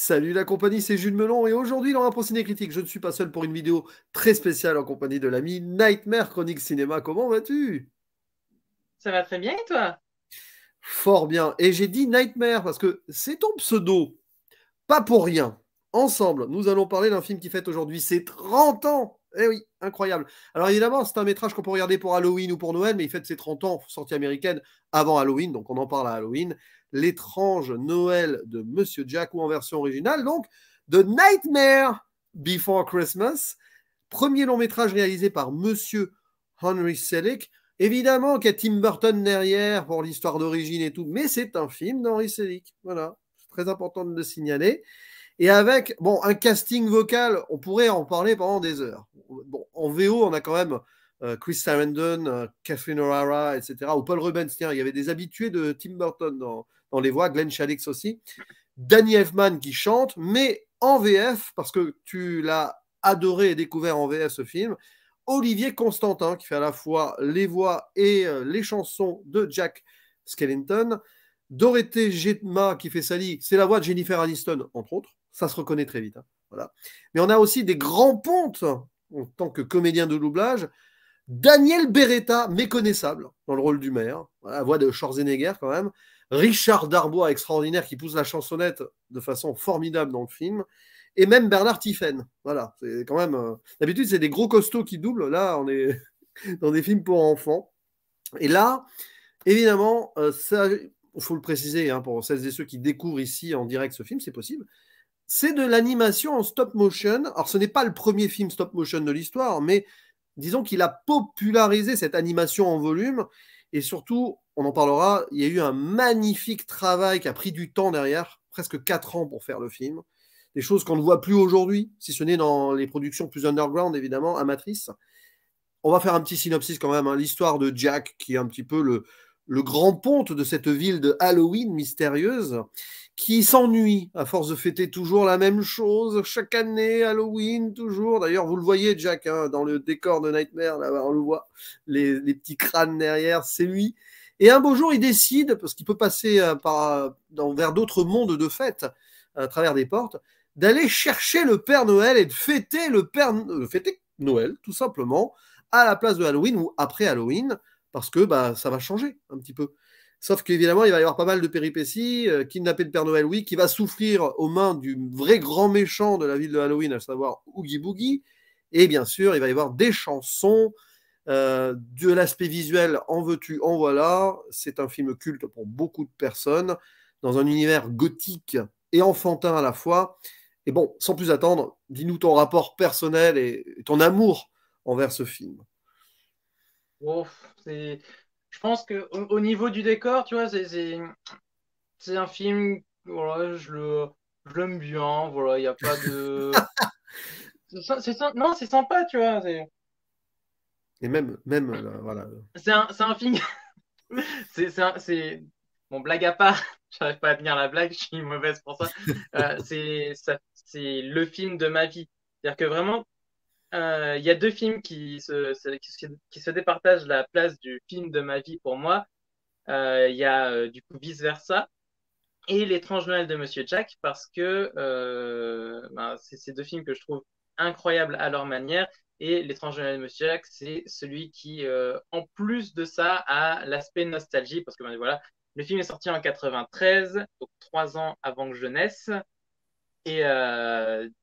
Salut la compagnie, c'est Jules Melon et aujourd'hui dans Rapport Ciné Critique, je ne suis pas seul pour une vidéo très spéciale en compagnie de l'ami Nightmare Chronique Cinéma. Comment vas-tu? Ça va très bien et toi? Fort bien. Et j'ai dit Nightmare parce que c'est ton pseudo, pas pour rien. Ensemble, nous allons parler d'un film qui fête aujourd'hui ses 30 ans. Eh oui, incroyable. Alors évidemment, c'est un métrage qu'on peut regarder pour Halloween ou pour Noël, mais il fête ses 30 ans, sortie américaine, avant Halloween, donc on en parle à Halloween. L'étrange Noël de Monsieur Jack ou en version originale, donc The Nightmare Before Christmas, premier long métrage réalisé par Monsieur Henry Selick. Évidemment qu'il y a Tim Burton derrière pour l'histoire d'origine et tout, mais c'est un film d'Henry Selick. Voilà, c'est très important de le signaler. Et avec bon, un casting vocal, on pourrait en parler pendant des heures. Bon, en VO, on a quand même Chris Sarandon, Catherine O'Hara, etc. Ou Paul Rubens. Tiens, il y avait des habitués de Tim Burton dans les voix, Glenn Shadix aussi. Danny Elfman qui chante, mais en VF, parce que tu l'as adoré et découvert en VF ce film. Olivier Constantin qui fait à la fois les voix et les chansons de Jack Skellington. Dorothée Jetma qui fait Sally, c'est la voix de Jennifer Aniston, entre autres. Ça se reconnaît très vite. Hein. Voilà. Mais on a aussi des grands pontes en tant que comédien de doublage. Daniel Beretta, méconnaissable dans le rôle du maire, la voix de Schwarzenegger quand même. Richard Darbois, extraordinaire, qui pousse la chansonnette de façon formidable dans le film. Et même Bernard Tiphaine. Voilà, c'est quand même. D'habitude, c'est des gros costauds qui doublent. Là, on est dans des films pour enfants. Et là, évidemment, ça, il faut le préciser hein, pour celles et ceux qui découvrent ici en direct ce film, c'est possible. C'est de l'animation en stop motion. Alors, ce n'est pas le premier film stop motion de l'histoire, mais disons qu'il a popularisé cette animation en volume. Et surtout, on en parlera, il y a eu un magnifique travail qui a pris du temps derrière, presque 4 ans pour faire le film. Des choses qu'on ne voit plus aujourd'hui, si ce n'est dans les productions plus underground, évidemment, amatrices. On va faire un petit synopsis quand même. Hein. L'histoire de Jack, qui est un petit peu le grand ponte de cette ville de Halloween mystérieuse, qui s'ennuie à force de fêter toujours la même chose, chaque année, Halloween, toujours. D'ailleurs, vous le voyez, Jack, hein, dans le décor de Nightmare, là, on le voit, les petits crânes derrière, c'est lui. Et un beau jour, il décide, parce qu'il peut passer vers d'autres mondes de fêtes, à travers des portes, d'aller chercher le Père Noël et de fêter fêter Noël, tout simplement, à la place de Halloween ou après Halloween, parce que bah, ça va changer un petit peu. Sauf qu'évidemment, il va y avoir pas mal de péripéties. Kidnapper le Père Noël, oui, qui va souffrir aux mains du vrai grand méchant de la ville de Halloween, à savoir Oogie Boogie. Et bien sûr, il va y avoir des chansons, de l'aspect visuel, en veux-tu, en voilà. C'est un film culte pour beaucoup de personnes, dans un univers gothique et enfantin à la fois. Et bon, sans plus attendre, dis-nous ton rapport personnel et ton amour envers ce film. Oh, je pense que au niveau du décor, tu vois, c'est un film, voilà, je l'aime bien, voilà, il n'y a pas de. Non, c'est sympa, tu vois. Et même voilà. C'est un film. Bon, blague à part, j'arrive pas à tenir la blague, je suis mauvaise pour ça. C'est le film de ma vie. C'est-à-dire que vraiment, il y a deux films qui se départagent la place du film de ma vie pour moi. Il y a du coup Vice Versa et L'étrange Noël de Monsieur Jack parce que ben, c'est ces deux films que je trouve incroyables à leur manière. Et L'étrange Noël de Monsieur Jack, c'est celui qui, en plus de ça, a l'aspect nostalgie parce que ben, voilà, le film est sorti en 93, donc 3 ans avant que je naisse. Et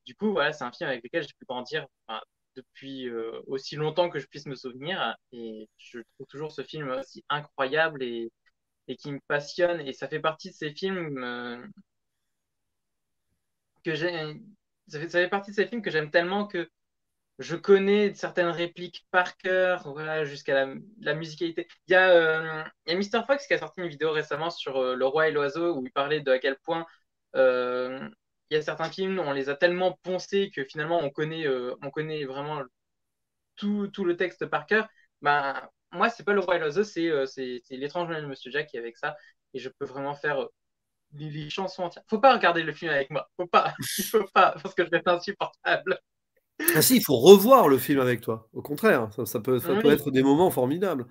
du coup, voilà, c'est un film avec lequel j'ai pu grandir enfin, depuis aussi longtemps que je puisse me souvenir. Et je trouve toujours ce film aussi incroyable et qui me passionne. Et ça fait partie de ces films que j'ai. Ça fait partie de ces films que j'aime tellement que je connais certaines répliques par cœur, voilà, jusqu'à la musicalité. Il y a Mr. Fox qui a sorti une vidéo récemment sur Le Roi et l'Oiseau où il parlait de à quel point euh, il y a certains films, on les a tellement poncés que finalement on connaît vraiment tout le texte par cœur. Ben, moi, c'est pas Le Roi et l'Oiseau, c'est L'étrange Noël de Monsieur Jack qui est avec ça. Et je peux vraiment faire les chansons entières. Faut pas regarder le film avec moi. Faut pas. Il faut pas, parce que je vais être insupportable. Ah si, il faut revoir le film avec toi. Au contraire, ça peut Oui. être des moments formidables.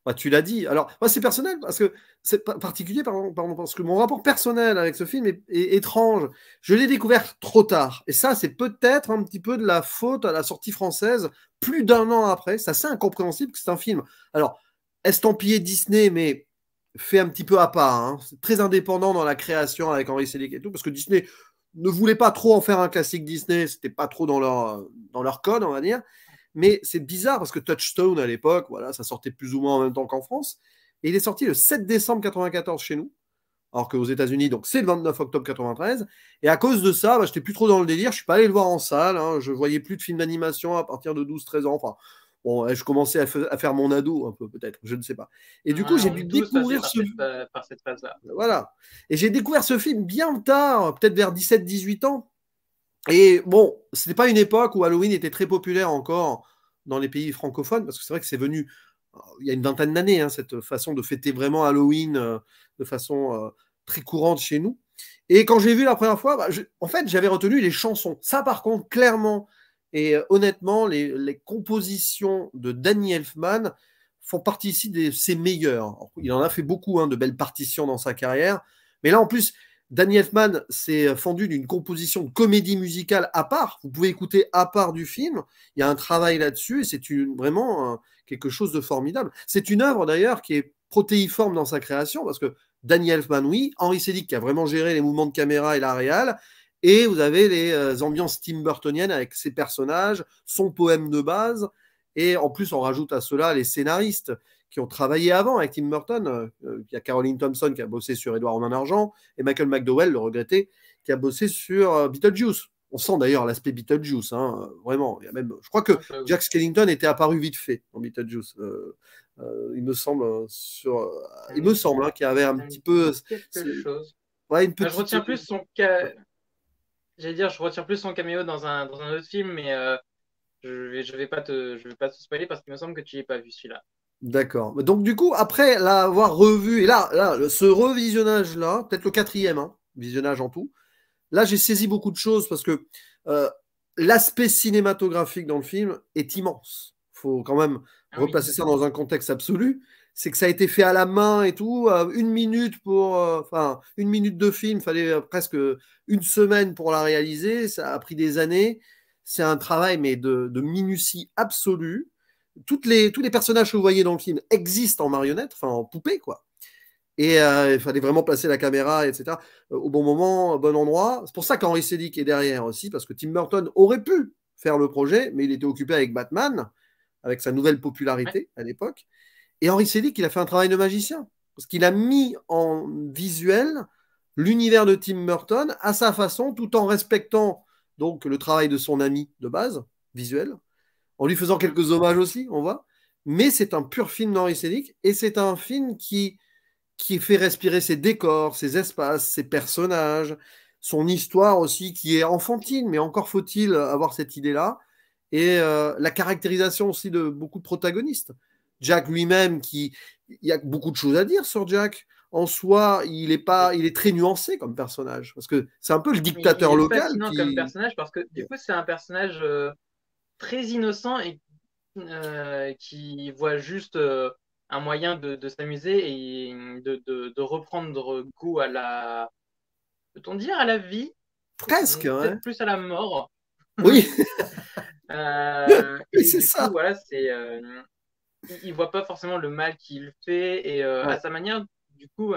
Bah, tu l'as dit. Alors, moi, c'est personnel parce que c'est particulier, pardon, parce que mon rapport personnel avec ce film est étrange. Je l'ai découvert trop tard. Et ça, c'est peut-être un petit peu de la faute à la sortie française, plus d'un an après. C'est assez incompréhensible que c'est un film. Alors, estampillé Disney, mais fait un petit peu à part, hein. C'est très indépendant dans la création avec Henry Selick et tout, parce que Disney ne voulait pas trop en faire un classique Disney. C'était pas trop dans leur code, on va dire. Mais c'est bizarre parce que Touchstone à l'époque, voilà, ça sortait plus ou moins en même temps qu'en France. Et il est sorti le 7 décembre 94 chez nous, alors qu'aux États-Unis, donc c'est le 29 octobre 93. Et à cause de ça, bah, j'étais plus trop dans le délire. Je suis pas allé le voir en salle. Hein. Je voyais plus de films d'animation à partir de 12-13 ans. Enfin, bon, je commençais à faire mon ado un peu peut-être, je ne sais pas. Et du coup, Ouais, j'ai on dû est tous passés découvrir par ce par cette phase-là. voilà. Et j'ai découvert ce film bien tard, peut-être vers 17-18 ans. Et bon, c'était pas une époque où Halloween était très populaire encore dans les pays francophones, parce que c'est vrai que c'est venu il y a une vingtaine d'années, hein, cette façon de fêter vraiment Halloween de façon très courante chez nous. Et quand j'ai vu la première fois, bah, en fait, j'avais retenu les chansons. Ça, par contre, clairement et honnêtement, les compositions de Danny Elfman font partie ici de ses meilleures. Alors, il en a fait beaucoup, hein, de belles partitions dans sa carrière. Mais là, en plus, Danny Elfman s'est fendu d'une composition de comédie musicale à part. Vous pouvez écouter à part du film. Il y a un travail là-dessus et c'est vraiment quelque chose de formidable. C'est une œuvre d'ailleurs qui est protéiforme dans sa création parce que Danny Elfman, oui, Henry Selick qui a vraiment géré les mouvements de caméra et la réal, et vous avez les ambiances Tim Burtoniennes avec ses personnages, son poème de base, et en plus on rajoute à cela les scénaristes qui ont travaillé avant avec Tim Burton. Il y a Caroline Thompson qui a bossé sur Édouard en argent, et Michael McDowell, le regretté, qui a bossé sur Beetlejuice. On sent d'ailleurs l'aspect Beetlejuice, hein, vraiment. Il y a même, je crois que Ah, bah oui. Jack Skellington était apparu vite fait dans Beetlejuice. Il me semble, Ça il me me, semble hein, qu'il y avait un ça me petit dit peu quelque chose. ouais, une Moi, je petite. retiens plus j'allais dire, je retiens plus son caméo dans un autre film, mais je vais pas te spoiler parce qu'il me semble que tu l'as pas vu celui-là. D'accord. Donc, du coup, après l'avoir revu, et là ce revisionnage-là, peut-être le quatrième hein, visionnage en tout, là, j'ai saisi beaucoup de choses parce que euh, l'aspect cinématographique dans le film est immense. Il faut quand même Ah oui. replacer ça dans un contexte absolu. C'est que ça a été fait à la main et tout. Une minute enfin, une minute de film, il fallait presque une semaine pour la réaliser. Ça a pris des années. C'est un travail, mais de minutie absolue. Tous les personnages que vous voyez dans le film existent en marionnette, enfin en poupée, quoi. Et il fallait vraiment placer la caméra, etc., au bon moment, au bon endroit. C'est pour ça qu'Henry Selick est derrière aussi, parce que Tim Burton aurait pu faire le projet, mais il était occupé avec Batman, avec sa nouvelle Ouais. popularité à l'époque. Et Henry Selick, il a fait un travail de magicien, parce qu'il a mis en visuel l'univers de Tim Burton à sa façon, tout en respectant donc le travail de son ami de base, visuel, en lui faisant Mhm. quelques hommages aussi, on voit. Mais c'est un pur film d'Henry Selick, et c'est un film qui fait respirer ses décors, ses espaces, ses personnages, son histoire aussi, qui est enfantine, mais encore faut-il avoir cette idée-là. Et la caractérisation aussi de beaucoup de protagonistes. Jack lui-même, il y a beaucoup de choses à dire sur Jack. En soi, Oui. il est très nuancé comme personnage, parce que c'est un peu le Mais il dictateur est local fascinant comme qui. personnage parce que du coup, c'est un personnage très innocent et qui voit juste un moyen de s'amuser et de reprendre goût à peut-on dire à la vie, Presque, peut-être hein. plus à la mort. Oui, oui Et c'est du coup, ça. voilà, il voit pas forcément le mal qu'il fait et à Ouais, sa manière, du coup,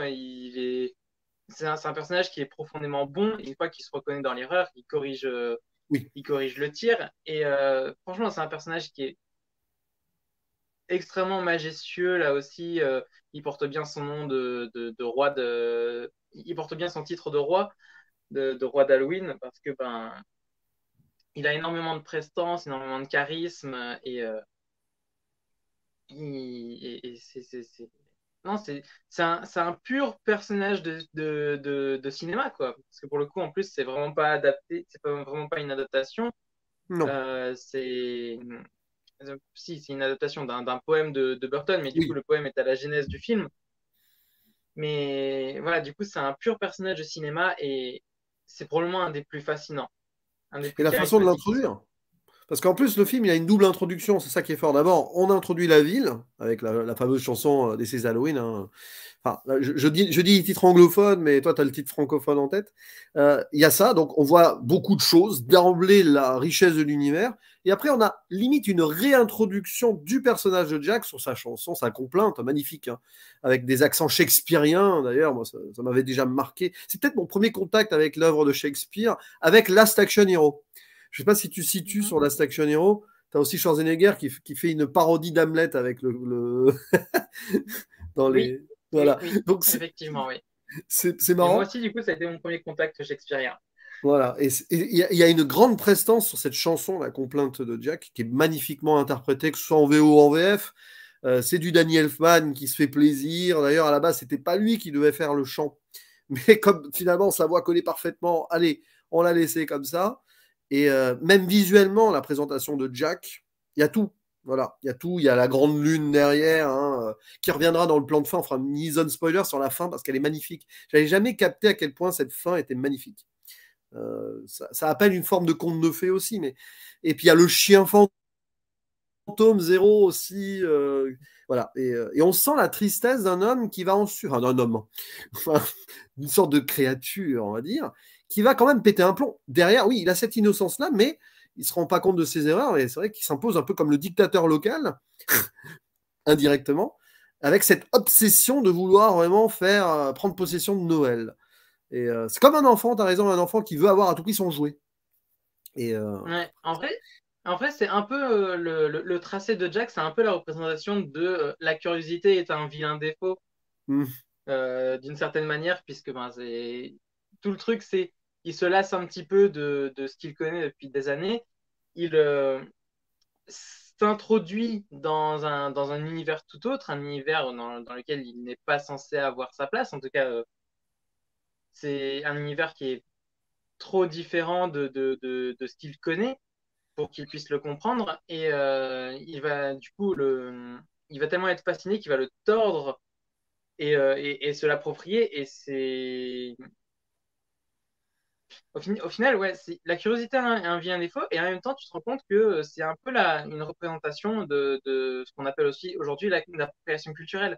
c'est un personnage qui est profondément bon. Une fois qu'il se reconnaît dans l'erreur, oui. il corrige le tir. Et franchement, c'est un personnage qui est extrêmement majestueux là aussi. Il porte bien son nom de roi il porte bien son titre de roi de roi d'Halloween parce que ben il a énormément de prestance, énormément de charisme et non c'est un pur personnage de cinéma quoi parce que pour le coup en plus c'est vraiment pas adapté, c'est pas vraiment pas une adaptation. Non. C'est si c'est une adaptation d'un poème de Burton, mais du coup Oui. le poème est à la genèse du film. Mais voilà, du coup c'est un pur personnage de cinéma et c'est probablement un des plus fascinants, un des Et plus la façon de charismatiques aussi. l'introduire. Parce qu'en plus, le film, il a une double introduction, c'est ça qui est fort. D'abord, on introduit la ville, avec la fameuse chanson d'Essai Halloween, hein. Enfin, là, je dis le titre anglophone, mais toi, tu as le titre francophone en tête. Il y a ça, donc on voit beaucoup de choses, d'emblée la richesse de l'univers, et après on a limite une réintroduction du personnage de Jack sur sa chanson, sa complainte, magnifique, hein, avec des accents shakespeariens, d'ailleurs, moi ça m'avait déjà marqué. C'est peut-être mon premier contact avec l'œuvre de Shakespeare, avec Last Action Hero. Je ne sais pas si tu situes sur Last Action Hero, tu as aussi Schwarzenegger qui fait une parodie d'Hamlet avec dans Oui, les... oui, Voilà. oui, Donc effectivement, oui. c'est Et moi marrant. aussi, du coup, ça a été mon premier contact shakespearien. Voilà. Et il y a une grande prestance sur cette chanson, La complainte de Jack, qui est magnifiquement interprétée, que ce soit en VO ou en VF. C'est du Danny Elfman qui se fait plaisir. D'ailleurs, à la base, c'était pas lui qui devait faire le chant. Mais comme finalement sa voix collait parfaitement, allez, on l'a laissé comme ça. Et même visuellement, la présentation de Jack, il y a tout. Voilà, il y a tout. Il y a la grande lune derrière, hein, qui reviendra dans le plan de fin. On fera une mini-zone spoiler sur la fin parce qu'elle est magnifique. J'avais jamais capté à quel point cette fin était magnifique. Ça appelle une forme de conte de fées aussi. Et puis il y a le chien fantôme zéro aussi. Voilà. Et on sent la tristesse d'un homme qui va en suivre. Enfin, d'un homme. Enfin, une sorte de créature, on va dire, qui va quand même péter un plomb. Derrière, oui, il a cette innocence-là, mais il ne se rend pas compte de ses erreurs. Et c'est vrai qu'il s'impose un peu comme le dictateur local, indirectement, avec cette obsession de vouloir vraiment prendre possession de Noël. Et c'est comme un enfant, tu as raison, un enfant qui veut avoir à tout prix son jouet. Et Ouais, en vrai c'est un peu le tracé de Jack, c'est un peu la représentation de la curiosité est un vilain défaut hmm, d'une certaine manière, puisque tout le truc, c'est il se lasse un petit peu de ce qu'il connaît depuis des années. Il s'introduit dans un univers tout autre, un univers dans lequel il n'est pas censé avoir sa place. En tout cas, c'est un univers qui est trop différent de ce qu'il connaît pour qu'il puisse le comprendre. Et il va, du coup, il va tellement être fasciné qu'il va le tordre et se l'approprier. Et c'est. Au final, ouais, la curiosité a un vilain défaut, et en même temps, tu te rends compte que c'est un peu une représentation de ce qu'on appelle aussi aujourd'hui l'appropriation culturelle.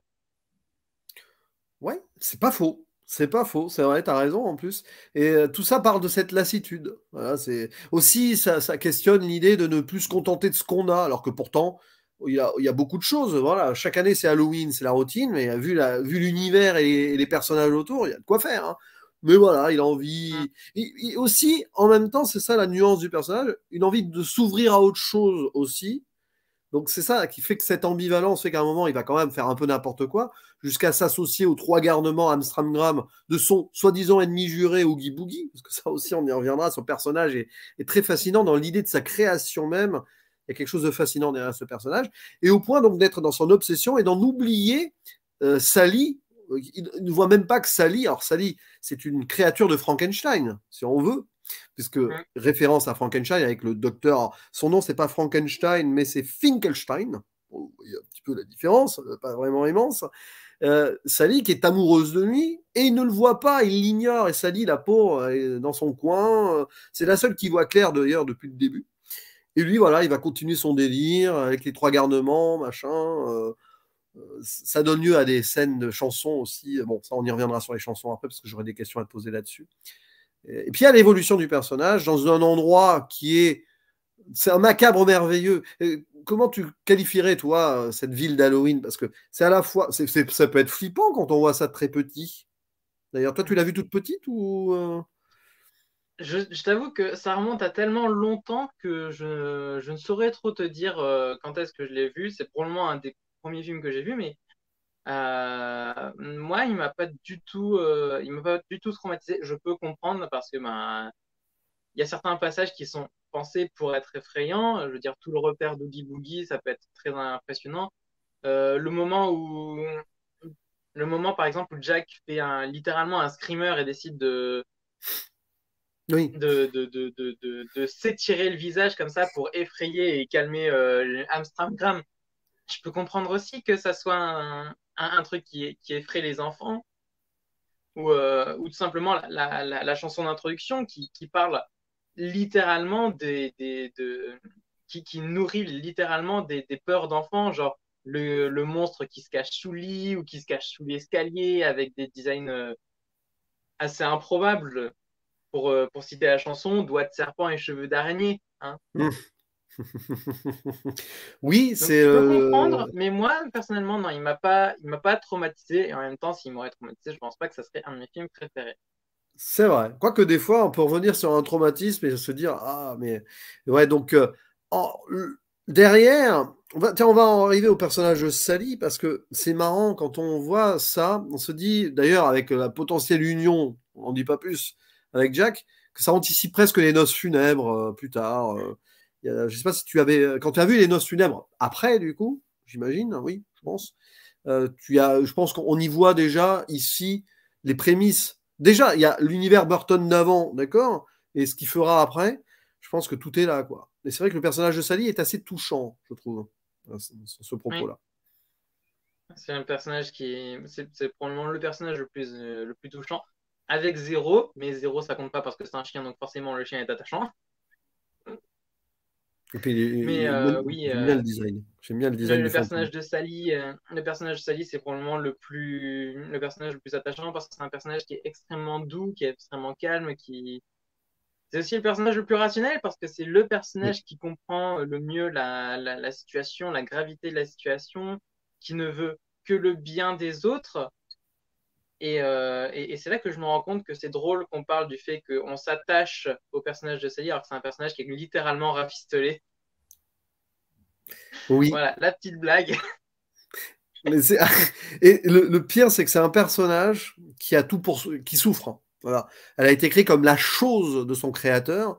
ouais, c'est pas faux. C'est pas faux, c'est vrai, t'as raison en plus. Et tout ça parle de cette lassitude. Voilà, c'est aussi ça questionne l'idée de ne plus se contenter de ce qu'on a, alors que pourtant il y a beaucoup de choses. Voilà, chaque année c'est Halloween, c'est la routine, mais vu l'univers et les personnages autour, il y a de quoi faire, hein. Mais voilà, il a Mm. envie. Aussi, en même temps, c'est ça la nuance du personnage, une envie de s'ouvrir à autre chose aussi. Donc c'est ça qui fait que cette ambivalence fait qu'à un moment, il va quand même faire un peu n'importe quoi, jusqu'à s'associer aux trois garnements Amstramgram de son soi-disant ennemi juré Oogie Boogie, parce que ça aussi, on y reviendra, son personnage est très fascinant dans l'idée de sa création même. Il y a quelque chose de fascinant derrière ce personnage. Et au point donc d'être dans son obsession et d'en oublier Sally. Il ne voit même pas que Sally, alors Sally, c'est une créature de Frankenstein, si on veut, puisque Mm. référence à Frankenstein avec le docteur, son nom c'est pas Frankenstein, mais c'est Finkelstein. Bon, il y a un petit peu la différence, pas vraiment immense. Sally qui est amoureuse de lui, et il ne le voit pas, il l'ignore, et Sally, la pauvre, est dans son coin. C'est la seule qui voit clair d'ailleurs depuis le début. Et lui, voilà, il va continuer son délire avec les trois garnements, machin. Ça donne lieu à des scènes de chansons aussi. Bon, ça, on y reviendra sur les chansons après, parce que j'aurai des questions à te poser là-dessus. Et puis, il y a l'évolution du personnage dans un endroit qui est. C'est un macabre merveilleux. Comment tu qualifierais, toi, cette ville d'Halloween? Parce que c'est à la fois. Ça peut être flippant quand on voit ça très petit. D'ailleurs, toi, tu l'as vu toute petite ou. Je t'avoue que ça remonte à tellement longtemps que je ne saurais trop te dire quand est-ce que je l'ai vu. C'est probablement un des premiers films que j'ai vu, mais moi, il m'a pas du tout traumatisé. Je peux comprendre parce que il y a certains passages qui sont pensés pour être effrayants. Je veux dire, tout le repère d'Oogie Boogie, ça peut être très impressionnant. Euh, le moment où, le moment, par exemple, où Jack fait littéralement un screamer et décide Oui. de s'étirer le visage comme ça pour effrayer et calmer Amstramgram. Je peux comprendre aussi que ça soit un truc qui effraie les enfants, ou tout simplement la chanson d'introduction qui parle littéralement qui nourrit littéralement des peurs d'enfants, genre le monstre qui se cache sous le lit ou qui se cache sous l'escalier avec des designs assez improbables. Pour citer la chanson, doigts de serpent et cheveux d'araignée. Hein. Oui, Donc c'est. je peux comprendre, mais moi personnellement, non, il m'a pas traumatisé. Et en même temps, s'il m'aurait traumatisé, je pense pas que ça serait un de mes films préférés. C'est vrai. Quoique des fois, on peut revenir sur un traumatisme et se dire, ah, mais ouais, donc en- derrière, tiens, on va en arriver au personnage de Sally parce que c'est marrant quand on voit ça, on se dit, d'ailleurs, avec la potentielle union, on n'en dit pas plus, avec Jack, que ça anticipe presque les noces funèbres plus tard. Je sais pas si tu avais, quand tu as vu les noces funèbres après, du coup, j'imagine, oui, je pense. Je pense qu'on y voit déjà ici les prémices. Déjà, il y a l'univers Burton d'avant, d'accord? Et ce qu'il fera après, je pense que tout est là, quoi. Et c'est vrai que le personnage de Sally est assez touchant, je trouve, sur ce Oui, propos-là. c'est un personnage c'est probablement le plus touchant. Avec Zéro, mais Zéro ça compte pas parce que c'est un chien, donc forcément le chien est attachant. Et puis, Mais oui, j'aime bien le design. J'aime bien le design du fantôme. Le personnage de Sally, c'est probablement le personnage le plus attachant parce que c'est un personnage qui est extrêmement doux, qui est extrêmement calme, qui c'est aussi le personnage le plus rationnel parce que c'est le Oui. personnage qui comprend le mieux la situation, la gravité de la situation, qui ne veut que le bien des autres. Et c'est là que je me rends compte que c'est drôle qu'on parle du fait qu'on s'attache au personnage de Sally alors que c'est un personnage qui est littéralement rafistolé. Oui. Voilà, la petite blague. Mais et le pire, c'est que c'est un personnage qui a tout qui souffre, hein. Voilà. Elle a été créée comme la chose de son créateur.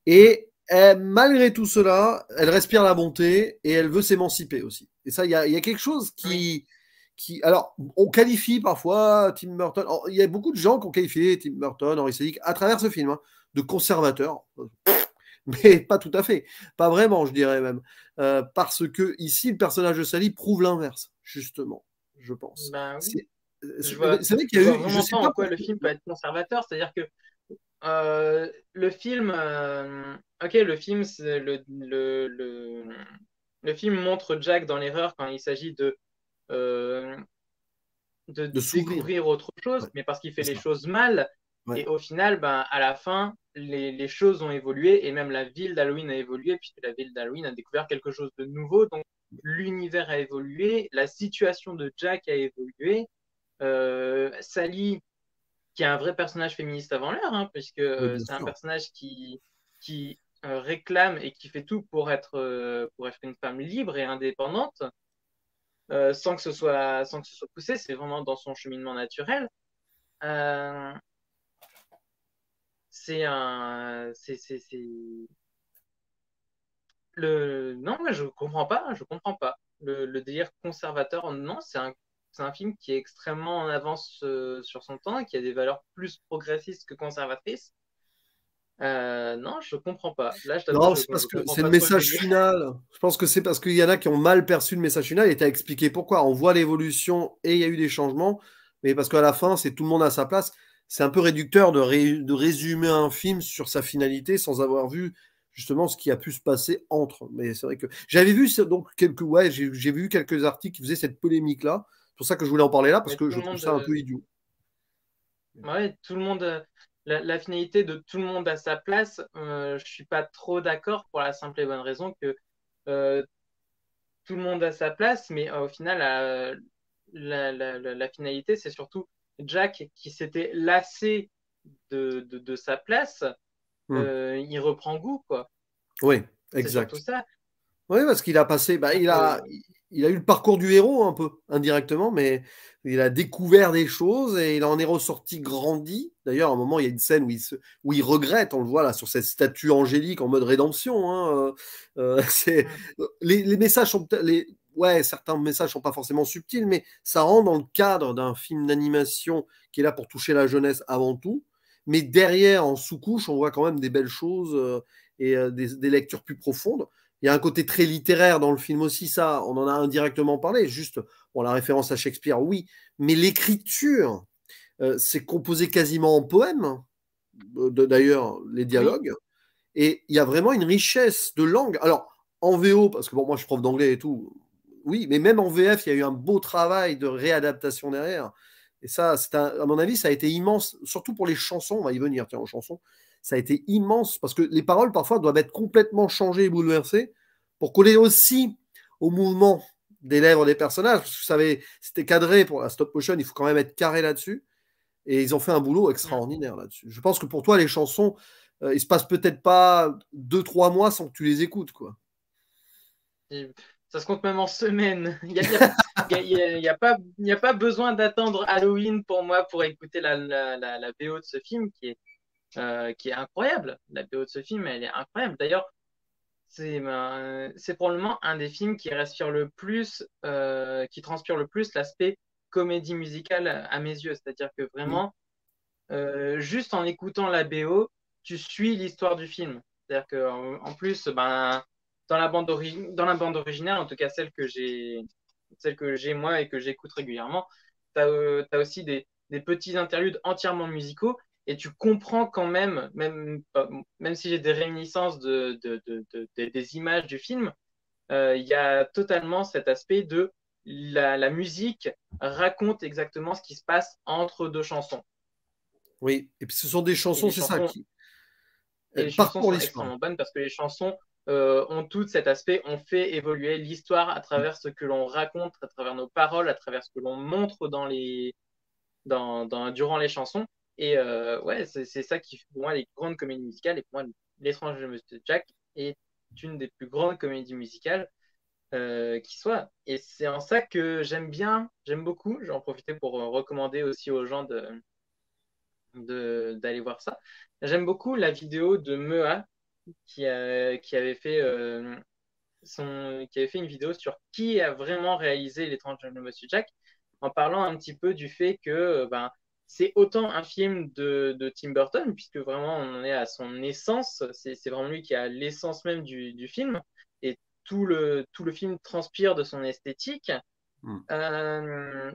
Et malgré tout cela, elle respire la bonté et elle veut s'émanciper aussi. Et ça, il y a quelque chose Oui. alors, on qualifie parfois Tim Burton. Il y a beaucoup de gens qui ont qualifié Tim Burton, Henry Selick, à travers ce film, hein, de conservateur. Mais pas tout à fait. Pas vraiment, je dirais même. Parce que ici, le personnage de Sally prouve l'inverse, justement, je pense. Ben oui. C'est c'est vrai qu'il y Je a vois eu, je vraiment sais pas pas en quoi le pourquoi. film peut être conservateur. C'est-à-dire que le film, ok, le film, le film montre Jack dans l'erreur quand il s'agit euh, de De s'ouvrir. découvrir autre chose, Ouais, mais parce qu'il fait c'est les ça. choses mal. Ouais. Et au final, ben, à la fin, les choses ont évolué et même la ville d'Halloween a évolué puisque la ville d'Halloween a découvert quelque chose de nouveau. Donc, l'univers a évolué, la situation de Jack a évolué. Sally, qui est un vrai personnage féministe avant l'heure, hein, puisque Oui, bien c'est un sûr. personnage qui réclame et qui fait tout pour être une femme libre et indépendante, sans que ce soit poussé, c'est vraiment dans son cheminement naturel. Euh, non, moi je comprends pas. Le délire conservateur, non, c'est un film qui est extrêmement en avance sur son temps, qui a des valeurs plus progressistes que conservatrices. Non, je comprends pas. Là, je t'avoue, Non, c'est je parce que comprends c'est le pas trop le message délire. final. Je pense que c'est parce qu'il y en a qui ont mal perçu le message final et t'as expliqué pourquoi. On voit l'évolution et il y a eu des changements, mais parce qu'à la fin, c'est tout le monde à sa place. C'est un peu réducteur de résumer un film sur sa finalité sans avoir vu justement ce qui a pu se passer entre. Mais c'est vrai que j'avais vu donc ouais, j'ai vu quelques articles qui faisaient cette polémique-là. C'est pour ça que je voulais en parler là parce Mais que tout je le trouve monde, ça un peu idiot. ouais, tout le monde, la finalité de tout le monde à sa place, je suis pas trop d'accord pour la simple et bonne raison que euh, tout le monde a sa place, mais au final, la finalité, c'est surtout Jack qui s'était lassé de sa place, Hmm. il reprend goût, quoi. Oui, C'est surtout exact. ça. Oui, parce qu'il a passé, Donc, il a eu le parcours du héros un peu, indirectement, mais il a découvert des choses et il en est ressorti grandi. D'ailleurs, à un moment, il y a une scène où il regrette, on le voit là, sur cette statue angélique en mode rédemption, hein. Les messages sont, ouais, certains messages sont pas forcément subtils, mais ça rentre dans le cadre d'un film d'animation qui est là pour toucher la jeunesse avant tout. Mais derrière, en sous-couche, on voit quand même des belles choses et des lectures plus profondes. Il y a un côté très littéraire dans le film aussi, ça, on en a indirectement parlé, juste, bon, la référence à Shakespeare, oui, mais l'écriture, c'est composé quasiment en poème, d'ailleurs, les oui, dialogues, et il y a vraiment une richesse de langue. Alors, en VO, parce que bon, moi je suis prof d'anglais et tout, oui, mais même en VF, il y a eu un beau travail de réadaptation derrière. Et ça, à mon avis, ça a été immense, surtout pour les chansons, on va y venir, tiens, aux chansons. Ça a été immense, parce que les paroles, parfois, doivent être complètement changées et bouleversées pour coller aussi au mouvement des lèvres des personnages. Parce que vous savez, c'était cadré pour la stop motion, il faut quand même être carré là-dessus. Et ils ont fait un boulot extraordinaire là-dessus. Je pense que pour toi, les chansons, il se passe peut-être pas 2-3 mois sans que tu les écoutes, quoi. Et ça se compte même en semaines. Il y a pas besoin d'attendre Halloween pour moi pour écouter la BO de ce film qui est incroyable. La BO de ce film, elle est incroyable. D'ailleurs, c'est probablement un des films qui respire le plus, qui transpire le plus l'aspect comédie musicale à mes yeux. C'est-à-dire que Mm. vraiment, juste en écoutant la BO, tu suis l'histoire du film. C'est-à-dire qu'en plus, ben, dans la bande originale, en tout cas celle que j'ai moi et que j'écoute régulièrement, tu as aussi des petits interludes entièrement musicaux et tu comprends quand même si j'ai des réminiscences des images du film, il y a totalement cet aspect de la musique raconte exactement ce qui se passe entre deux chansons. Oui, et puis ce sont des Et chansons, les c'est ça, chansons, qui et les chansons parcourent sont l'histoire. extrêmement bonnes parce que les chansons ont tout cet aspect, on fait évoluer l'histoire à travers ce que l'on raconte, à travers nos paroles, à travers ce que l'on montre durant les chansons. Et ouais, c'est ça qui fait pour moi les grandes comédies musicales. Et pour moi, L'étrange de Monsieur Jack est une des plus grandes comédies musicales qui soit. Et c'est en ça que j'aime beaucoup. J'en profiter pour recommander aussi aux gens d'aller voir ça. J'aime beaucoup la vidéo de Mea qui avait fait qui avait fait une vidéo sur qui a vraiment réalisé L'étrange de Monsieur Jack, en parlant un petit peu du fait que ben, c'est autant un film de Tim Burton, puisque vraiment on en est à son essence, c'est vraiment lui qui a l'essence même du film, et tout le film transpire de son esthétique. Mm.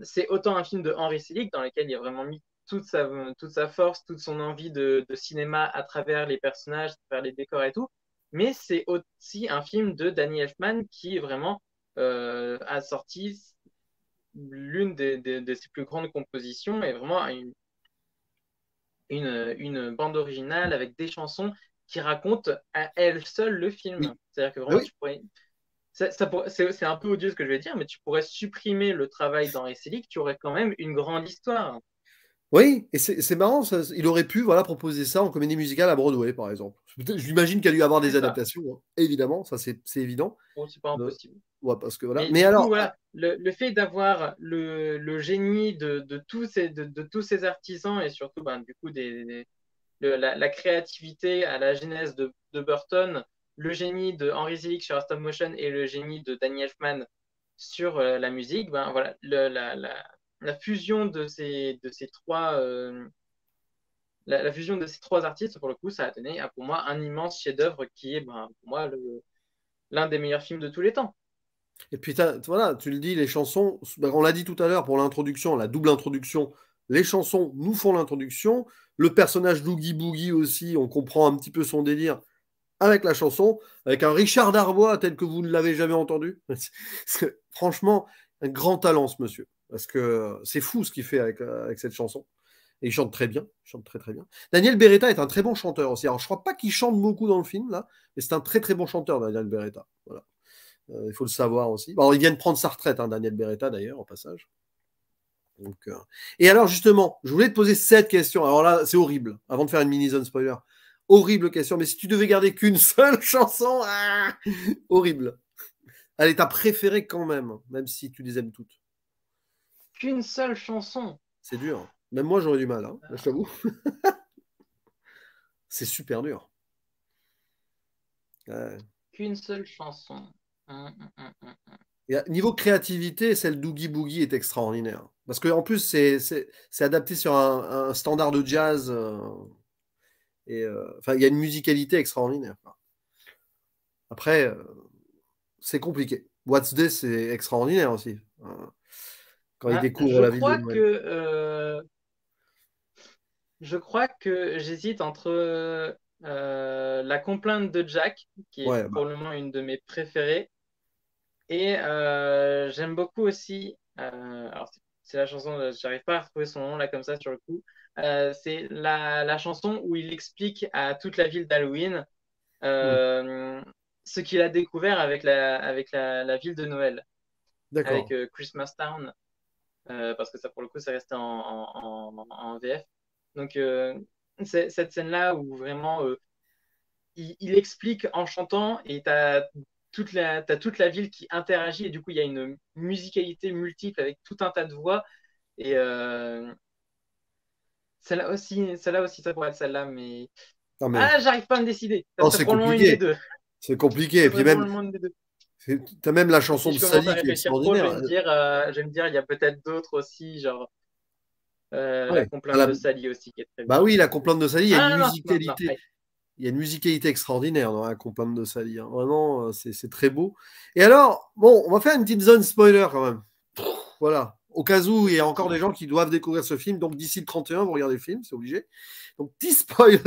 C'est autant un film de Henry Selick dans lequel il a vraiment mis toute sa force, toute son envie de cinéma à travers les personnages, à travers les décors et tout. Mais c'est aussi un film de Danny Elfman qui vraiment a sorti l'une de ses plus grandes compositions et vraiment une bande originale avec des chansons qui racontent à elles seules le film. Oui, C'est-à-dire que ah vraiment, oui, c'est un peu odieux ce que je vais dire, mais tu pourrais supprimer le travail d'Henri Selick, tu aurais quand même une grande histoire. oui, et c'est marrant, il aurait pu, voilà, proposer ça en comédie musicale à Broadway, par exemple. J'imagine qu'il y a dû y avoir C'est des ça. adaptations, hein, évidemment, ça c'est évident. Bon, c'est pas Euh, impossible. ouais, parce que voilà. Mais Mais du coup, alors, voilà, le fait d'avoir le génie de tous ces artisans et surtout, ben, du coup, la créativité à la genèse de Burton, le génie de Henry Selick sur la stop motion et le génie de Danny Elfman sur la musique, ben, voilà, la fusion de ces trois, la fusion de ces trois artistes, pour le coup, ça a donné pour moi un immense chef-d'œuvre qui est ben, pour moi l'un des meilleurs films de tous les temps. et puis voilà, tu le dis, les chansons, ben, on l'a dit tout à l'heure pour l'introduction, la double introduction, les chansons nous font l'introduction, le personnage d'Oogie Boogie aussi, on comprend un petit peu son délire avec la chanson, avec un Richard Darbois tel que vous ne l'avez jamais entendu. Franchement, un grand talent ce monsieur, parce que c'est fou ce qu'il fait avec cette chanson. Et il chante très bien, il chante très très bien. Daniel Beretta est un très bon chanteur aussi. Alors je crois pas qu'il chante beaucoup dans le film là, mais c'est un très très bon chanteur, Daniel Beretta. Voilà. Il faut le savoir aussi. Bon, il vient de prendre sa retraite, hein, Daniel Beretta d'ailleurs, au passage. Donc, et alors justement, je voulais te poser cette question. Alors là, c'est horrible. Avant de faire une mini zone spoiler, horrible question. Mais si tu devais garder qu'une seule chanson, horrible. Elle est ta préférée quand même, même si tu les aimes toutes. Qu'une seule chanson. C'est dur, hein. Même moi, j'aurais du mal, hein, je t'avoue. C'est super dur. Ouais. Qu'une seule chanson. Et niveau créativité, celle d'Oogie Boogie est extraordinaire. Parce qu'en plus, c'est adapté sur un standard de jazz. Et enfin, il y a une musicalité extraordinaire, quoi. Après, c'est compliqué. What's This, c'est extraordinaire aussi. Quand il Ah, découvre la ville de Noël. je crois que j'hésite entre La complainte de Jack, qui est Ouais, bah, probablement une de mes préférées. Et j'aime beaucoup aussi, alors c'est la chanson, j'arrive pas à retrouver son nom là comme ça sur le coup. C'est la chanson où il explique à toute la ville d'Halloween hmm, euh, ce qu'il a découvert avec la ville de Noël, avec d'accord. Christmas Town, parce que ça pour le coup, ça restait en VF. Donc c'est cette scène-là où vraiment il explique en chantant et t'as toute la ville qui interagit et du coup il y a une musicalité multiple avec tout un tas de voix et celle-là aussi ça pourrait être celle-là mais Non, mais ah j'arrive pas à me décider. Ça non, serait c'est probablement une des compliqué. deux. C'est compliqué. Et Ça puis serait même, probablement une des deux. t'as même la Et chanson si de je commence à Sally qui est réfléchir trop, extraordinaire. je vais me dire il y a peut-être d'autres aussi genre la Ouais. complainte de Sally aussi qui est très Bah bien. oui, la complainte de Sally, il y a une Ah non non non. musicalité. Allez. Il y a une musicalité extraordinaire dans la complainte de Sally, hein. Vraiment, c'est très beau. Et alors, bon, on va faire une petite zone spoiler quand même. Voilà. Au cas où il y a encore des gens qui doivent découvrir ce film. Donc d'ici le 31, vous regardez le film, c'est obligé. Donc petit spoiler.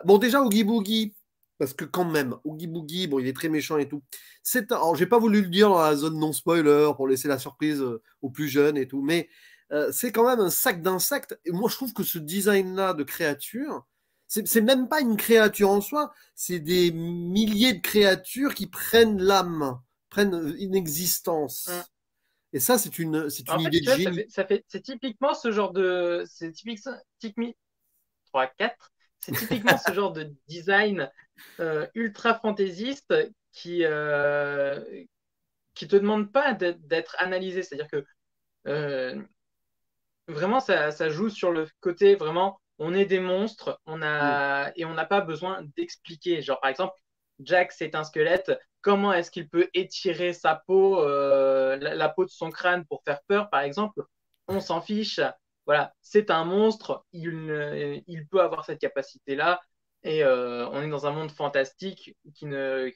Bon, déjà, Oogie Boogie, parce que quand même, Oogie Boogie, bon, il est très méchant et tout. Alors, j'ai pas voulu le dire dans la zone non spoiler pour laisser la surprise aux plus jeunes et tout, mais c'est quand même un sac d'insectes. Et moi, je trouve que ce design-là de créature, c'est même pas une créature en soi, c'est des milliers de créatures qui prennent l'âme, prennent une Hum. existence. Et ça, c'est une En fait, idée de tu vois, génie. c'est typiquement ce genre de, c'est typiquement 3, 4. C'est typiquement ce genre de design ultra fantaisiste qui te demande pas d'être analysé. C'est-à-dire que euh, vraiment, ça joue sur le côté vraiment, on est des monstres, Mm. et on n'a pas besoin d'expliquer. Genre, par exemple, Jack, c'est un squelette. Comment est-ce qu'il peut étirer sa peau, la peau de son crâne pour faire peur, par exemple? On s'en fiche. Voilà, c'est un monstre. Il peut avoir cette capacité-là. Et on est dans un monde fantastique qui n'est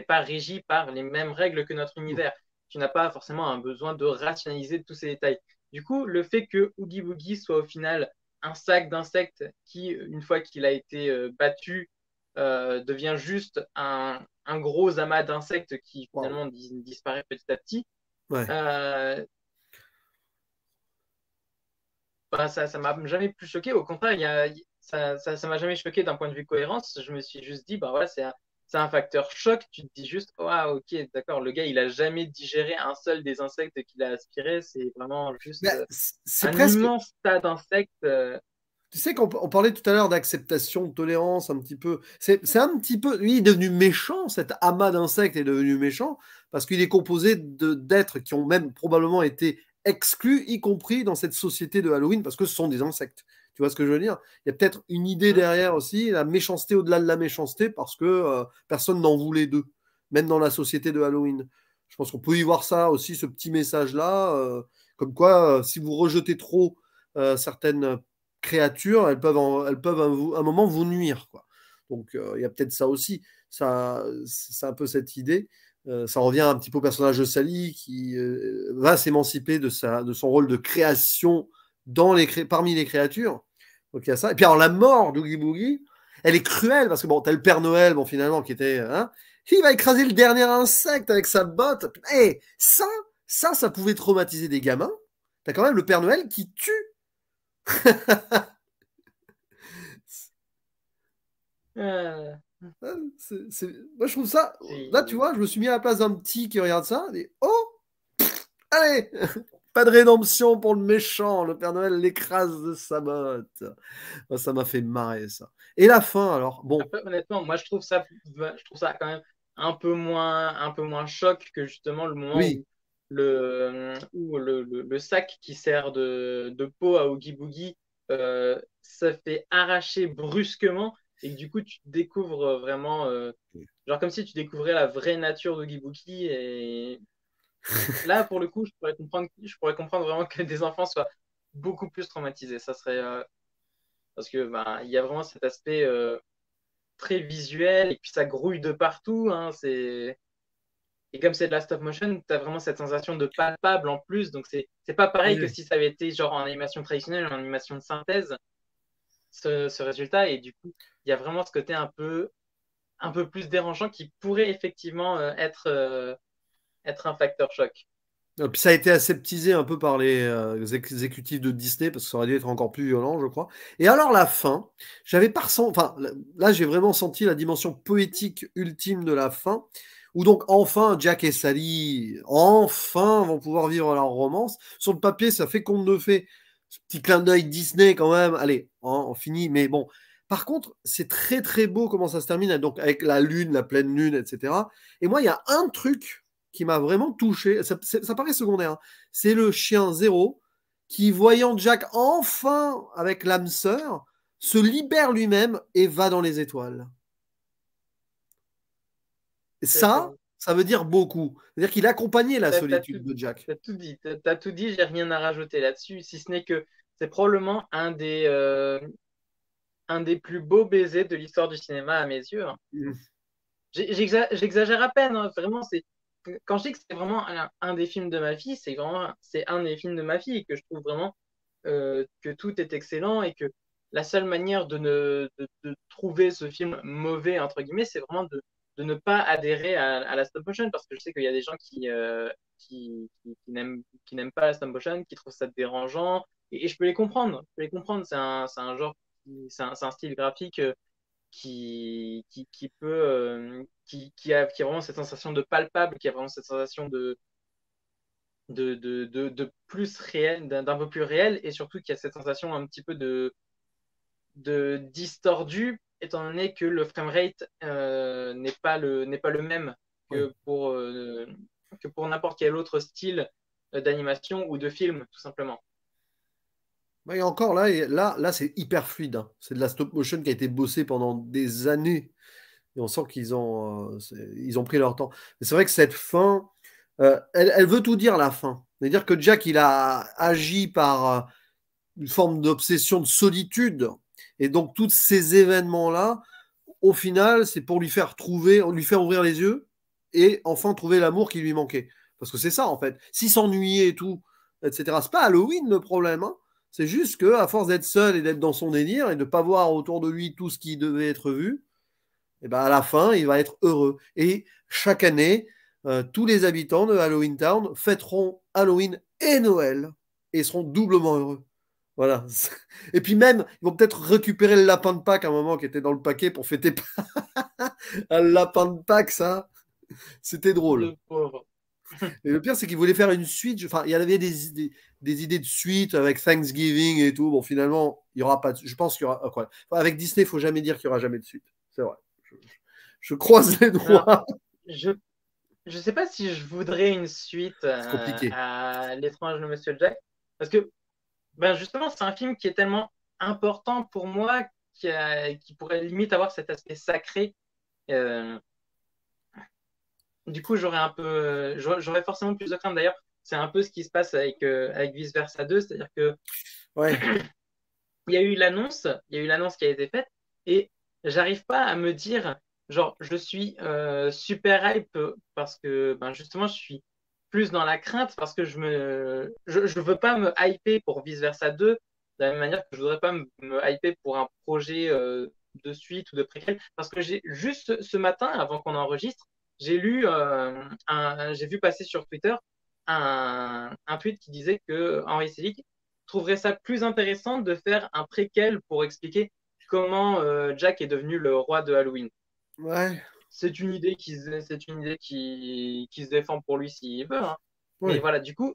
pas régi par les mêmes règles que notre Mm. univers. Tu n'as pas forcément un besoin de rationaliser tous ces détails. Du coup, le fait que Oogie Boogie soit au final un sac d'insectes qui, une fois qu'il a été battu, devient juste un gros amas d'insectes qui Waouh. finalement disparaît petit à petit, Ouais. euh, bah, ça m'a jamais plus choqué. Au contraire, ça m'a jamais choqué d'un point de vue cohérence. Je me suis juste dit, bah voilà, c'est un facteur choc. Tu te dis juste, ah ok, d'accord, le gars, il a jamais digéré un seul des insectes qu'il a aspiré. C'est vraiment juste Mais c'est un presque. immense tas d'insectes. Tu sais qu'on parlait tout à l'heure d'acceptation, de tolérance, un petit peu. C'est un petit peu. Lui, il est devenu méchant, cet amas d'insectes est devenu méchant, parce qu'il est composé d'êtres qui ont même probablement été exclus, y compris dans cette société de Halloween, parce que ce sont des insectes. Tu vois ce que je veux dire? Il y a peut-être une idée Hmm. derrière aussi, la méchanceté au-delà de la méchanceté, parce que personne n'en voulait d'eux, même dans la société de Halloween. Je pense qu'on peut y voir ça aussi, ce petit message-là, comme quoi, si vous rejetez trop certaines créatures, elles peuvent un moment vous nuire, quoi. Donc il y a peut-être ça aussi. Ça, c'est un peu cette idée. Ça revient un petit peu au personnage de Sally qui va s'émanciper de son rôle de création parmi les créatures. Donc il y a ça. Et puis alors la mort d'Oogie Boogie, elle est cruelle parce que bon, t'as le Père Noël, bon finalement qui était, hein, il va écraser le dernier insecte avec sa botte. Et ça pouvait traumatiser des gamins. T'as quand même le Père Noël qui tue. Euh, Moi, je trouve ça. Là, tu c'est- vois, je me suis mis à la place d'un petit qui regarde ça. Et, oh, allez, pas de rédemption pour le méchant. Le Père Noël l'écrase de sa botte. Moi, ça m'a fait marrer, ça. Et la fin, alors, bon, Après, honnêtement, moi, je trouve ça quand même un peu moins choc que justement le moment oui. où le sac qui sert de peau à Oogie Boogie ça fait arracher brusquement et que du coup, tu découvres vraiment, genre comme si tu découvrais la vraie nature d'Oogie Boogie. Et là, pour le coup, je pourrais comprendre vraiment que des enfants soient beaucoup plus traumatisés. Ça serait. Parce que ben, il y a vraiment cet aspect. Très visuel et puis ça grouille de partout. Hein, et comme c'est de la stop motion, tu as vraiment cette sensation de palpable en plus. Donc c'est pas pareil que Oui. si ça avait été genre en animation traditionnelle, en animation de synthèse. ce résultat. Et du coup, il y a vraiment ce côté un peu plus dérangeant qui pourrait effectivement être un facteur choc. Et puis ça a été aseptisé un peu par les exécutifs de Disney parce que ça aurait dû être encore plus violent, je crois. Et alors la fin, j'avais pas ressenti, enfin là j'ai vraiment senti la dimension poétique ultime de la fin, où donc enfin Jack et Sally enfin vont pouvoir vivre leur romance. Sur le papier, ça fait conte de fées. Ce petit clin d'œil Disney quand même. Allez, hein, on finit. Mais bon, par contre, c'est très très beau comment ça se termine, donc avec la lune, la pleine lune, etc. Et moi, il y a un truc qui m'a vraiment touché, ça paraît secondaire, hein. C'est le chien Zéro qui, voyant Jack enfin avec l'âme sœur, se libère lui-même et va dans les étoiles. Et ça veut dire beaucoup. C'est-à-dire qu'il accompagnait la solitude de Jack. T'as tout dit, t'as tout dit, j'ai rien à rajouter là-dessus, si ce n'est que c'est probablement un des plus beaux baisers de l'histoire du cinéma à mes yeux, hein. Mm. J'exagère à peine, hein, vraiment, quand je dis que c'est vraiment un des films de ma vie, c'est un des films de ma vie et que je trouve vraiment que tout est excellent et que la seule manière de trouver ce film mauvais, entre guillemets, c'est vraiment de ne pas adhérer à la stop motion parce que je sais qu'il y a des gens qui n'aiment pas la stop motion, qui trouvent ça dérangeant et je peux les comprendre. Je peux les comprendre. C'est un genre, c'est un style graphique qui peut, qui a vraiment cette sensation de palpable, qui a vraiment cette sensation de plus réel, d'un peu plus réel, et surtout qui a cette sensation un petit peu de distordu, étant donné que le framerate n'est pas le même Ouais. que pour n'importe quel autre style d'animation ou de film, tout simplement. Et encore là c'est hyper fluide, hein. C'est de la stop motion qui a été bossée pendant des années. Et on sent ils ont pris leur temps. Mais c'est vrai que cette fin, elle veut tout dire, la fin. C'est-à-dire que Jack, il a agi par une forme d'obsession de solitude. Et donc, tous ces événements-là, au final, c'est pour lui faire ouvrir les yeux et enfin trouver l'amour qui lui manquait. Parce que c'est ça, en fait. S'il s'ennuyait et tout, etc., c'est pas Halloween le problème, hein. C'est juste que, à force d'être seul et d'être dans son délire et de ne pas voir autour de lui tout ce qui devait être vu, et ben à la fin, il va être heureux. Et chaque année, tous les habitants de Halloween Town fêteront Halloween et Noël et seront doublement heureux. Voilà. Et puis même, ils vont peut-être récupérer le lapin de Pâques à un moment qui était dans le paquet pour fêter un lapin de Pâques, ça. C'était drôle. Le pauvre. Et le pire, c'est qu'ils voulaient faire une suite. Enfin, il y avait des idées de suite avec Thanksgiving et tout. Bon, finalement, il n'y aura pas de. Je pense qu'il y aura. Quoi. Enfin, avec Disney, il ne faut jamais dire qu'il n'y aura jamais de suite. C'est vrai. Je croise les Alors, doigts. je je sais pas si je voudrais une suite C'est compliqué. à L'étrange de Monsieur Jack, parce que ben justement, c'est un film qui est tellement important pour moi qui pourrait limite avoir cet aspect sacré. Euh, du coup, j'aurais forcément plus de crainte. D'ailleurs, c'est un peu ce qui se passe avec Vice Versa 2, c'est-à-dire que Ouais. il y a eu l'annonce qui a été faite et j'arrive pas à me dire, genre, je suis super hype parce que, ben, justement, je suis plus dans la crainte parce que je veux pas me hyper pour Vice Versa 2 de la même manière que je voudrais pas me hyper pour un projet de suite ou de préquel parce que j'ai juste ce matin, avant qu'on enregistre, j'ai vu passer sur Twitter un tweet qui disait que Henry Selick trouverais ça plus intéressant de faire un préquel pour expliquer comment Jack est devenu le roi de Halloween. Ouais. C'est une idée qui se défend pour lui s'il veut, hein. Mais Ouais. voilà, du coup,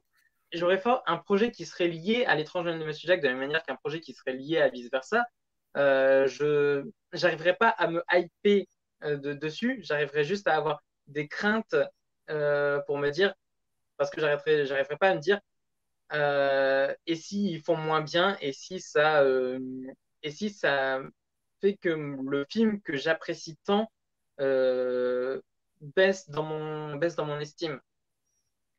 j'aurais fait un projet qui serait lié à l'étrange Noël de Monsieur Jack de la même manière qu'un projet qui serait lié à vice versa. Je n'arriverais pas à me hyper dessus, j'arriverais juste à avoir des craintes pour me dire, parce que j'arriverais pas à me dire et s'ils font moins bien, et si ça fait que le film que j'apprécie tant euh, baisse dans mon estime.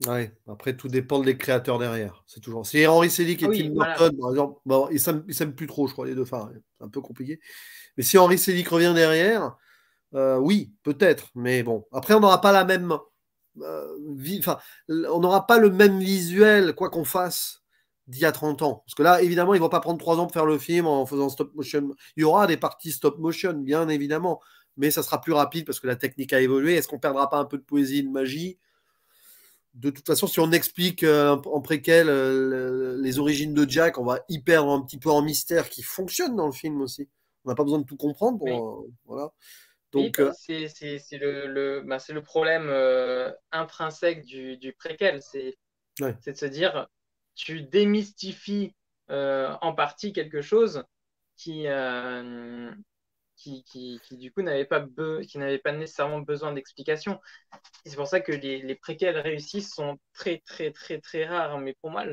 Ouais. Après, tout dépend des créateurs derrière. C'est toujours. Si Henry Selick Ah et Tim oui, voilà. Burton, par exemple, bon, ils s'aiment plus trop, je crois, les deux. Enfin, c'est un peu compliqué. Mais si Henry Selick revient derrière, oui, peut-être. Mais bon, après, on n'aura pas la même. Enfin, on n'aura pas le même visuel, quoi qu'on fasse, d'il y a 30 ans. Parce que là, évidemment, ils ne vont pas prendre 3 ans pour faire le film en faisant stop motion. Il y aura des parties stop motion, bien évidemment, mais ça sera plus rapide parce que la technique a évolué. Est-ce qu'on perdra pas un peu de poésie, de magie? De toute façon, si on explique en préquel les origines de Jack, on va y perdre un petit peu en mystère qui fonctionne dans le film aussi. On n'a pas besoin de tout comprendre Oui, pour, voilà. oui, Donc, bah, c'est le problème intrinsèque du préquel, ouais. c'est de se dire, tu démystifies en partie quelque chose qui, euh, qui du coup qui n'avait pas nécessairement besoin d'explication. Et c'est pour ça que les préquels réussis sont très très très très rares. Mais pour moi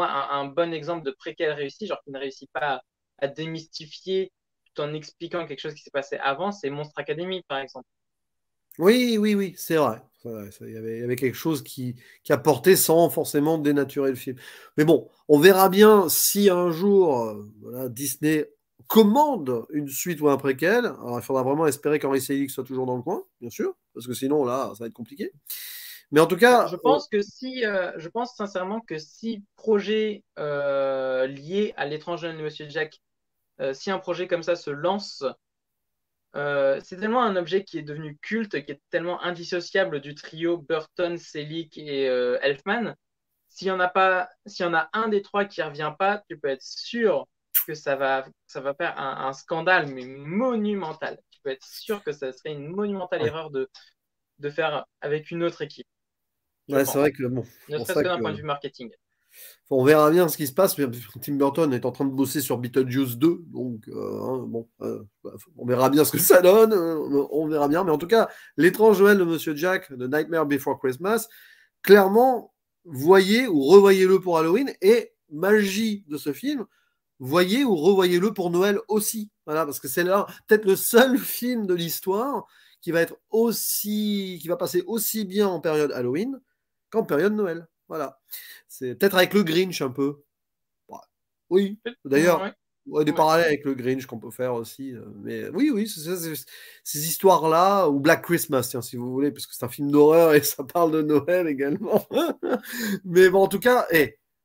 un bon exemple de préquel réussi, genre qui ne réussit pas à démystifier tout en expliquant quelque chose qui s'est passé avant, c'est Monstre Academy par exemple. Oui, oui, oui, c'est vrai. Il y avait quelque chose qui apportait sans forcément dénaturer le film. Mais bon, on verra bien si un jour voilà, Disney commande une suite ou un préquel. Alors, il faudra vraiment espérer qu'Henry Selick soit toujours dans le coin, bien sûr, parce que sinon, là, ça va être compliqué. Mais en tout Bah, cas, je pense sincèrement que si projet lié à l'étrange Noël de Monsieur Jack, si un projet comme ça se lance, c'est tellement un objet qui est devenu culte, qui est tellement indissociable du trio Burton, Selick et Elfman. S'il y en a un des trois qui revient pas, tu peux être sûr que ça va faire un scandale, mais monumental. Tu peux être sûr que ça serait une monumentale ouais. erreur de faire avec une autre équipe, je Ouais, c'est pense. vrai que bon, c'est Ne pour serait-ce ça que d'un que point de vue marketing. on verra bien ce qui se passe. Mais Tim Burton est en train de bosser sur Beetlejuice 2, donc bon, on verra bien ce que ça donne. On verra bien. Mais en tout cas, l'étrange Noël de Monsieur Jack, de Nightmare Before Christmas, clairement, voyez ou revoyez-le pour Halloween. Et magie de ce film, voyez ou revoyez-le pour Noël aussi. Voilà, parce que c'est là peut-être le seul film de l'histoire qui va passer aussi bien en période Halloween qu'en période Noël. Voilà. C'est peut-être avec le Grinch un peu. Ouais. Oui, d'ailleurs, Ouais, ouais, des ouais. parallèles avec le Grinch qu'on peut faire aussi. Mais oui, oui, ces histoires-là, ou Black Christmas, tiens, si vous voulez, parce que c'est un film d'horreur et ça parle de Noël également. Mais bon, en tout cas,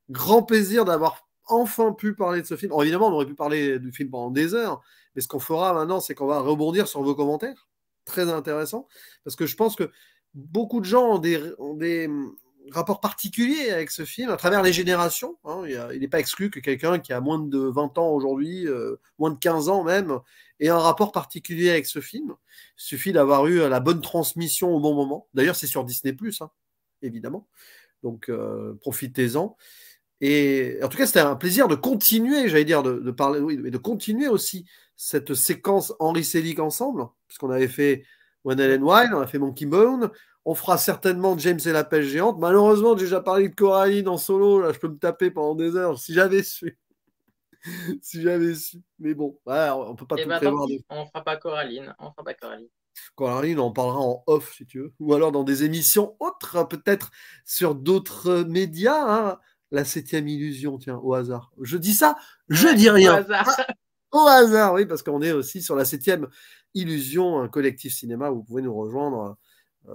grand plaisir d'avoir enfin pu parler de ce film. Alors, évidemment, on aurait pu parler du film pendant des heures, mais ce qu'on fera maintenant, c'est qu'on va rebondir sur vos commentaires. Très intéressant, parce que je pense que beaucoup de gens ont des rapport particulier avec ce film à travers les générations. Hein. Il n'est pas exclu que quelqu'un qui a moins de 20 ans aujourd'hui, moins de 15 ans même, ait un rapport particulier avec ce film. Il suffit d'avoir eu la bonne transmission au bon moment. D'ailleurs, c'est sur Disney+, hein, évidemment. Donc, profitez-en. Et en tout cas, c'était un plaisir de continuer, j'allais dire, de parler, oui, mais de continuer aussi cette séquence Henry Selick ensemble, puisqu'on avait fait One Ellen Wild, on a fait Monkey Bone, on fera certainement James et la pêche géante. Malheureusement, j'ai déjà parlé de Coraline en solo, là, je peux me taper pendant des heures, si j'avais su. Si j'avais su. Mais bon, ouais, on peut pas Et tout ben tant prévoir. pis, on fera pas Coraline, on fera pas Coraline. Coraline, on en parlera en off, si tu veux. Ou alors dans des émissions autres, peut-être sur d'autres médias. Hein. La septième illusion, tiens, au hasard. Je dis ça, je Ouais, dis au rien. hasard. Ah, au hasard, oui, parce qu'on est aussi sur la septième illusion, un collectif cinéma où vous pouvez nous rejoindre.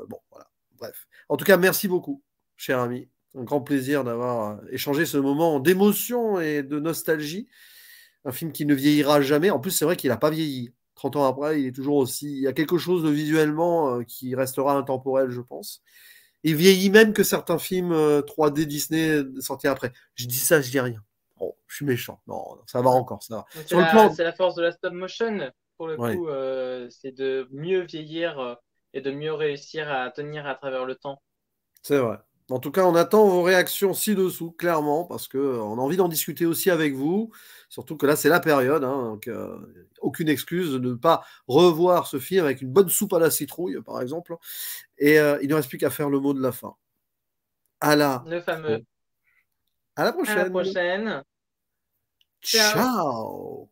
Bon, voilà. Bref. En tout cas, merci beaucoup, cher ami. Un grand plaisir d'avoir échangé ce moment d'émotion et de nostalgie. Un film qui ne vieillira jamais. En plus, c'est vrai qu'il n'a pas vieilli. 30 ans après, il est toujours aussi. Il y a quelque chose de visuellement qui restera intemporel, je pense. Il vieillit même que certains films 3D Disney sortis après. Je dis ça, je dis rien. Oh, je suis méchant. Non, non, ça va encore, ça va. Sur le plan. C'est la force de la stop motion. Pour le Ouais, coup, c'est de mieux vieillir et de mieux réussir à tenir à travers le temps. c'est vrai. En tout cas, on attend vos réactions ci-dessous, clairement, parce qu'on a envie d'en discuter aussi avec vous. Surtout que là, c'est la période. Hein, donc, aucune excuse de ne pas revoir ce film avec une bonne soupe à la citrouille, par exemple. Et il ne reste plus qu'à faire le mot de la fin. À la, Le fameux. à la À la prochaine. prochaine. Ciao. Ciao.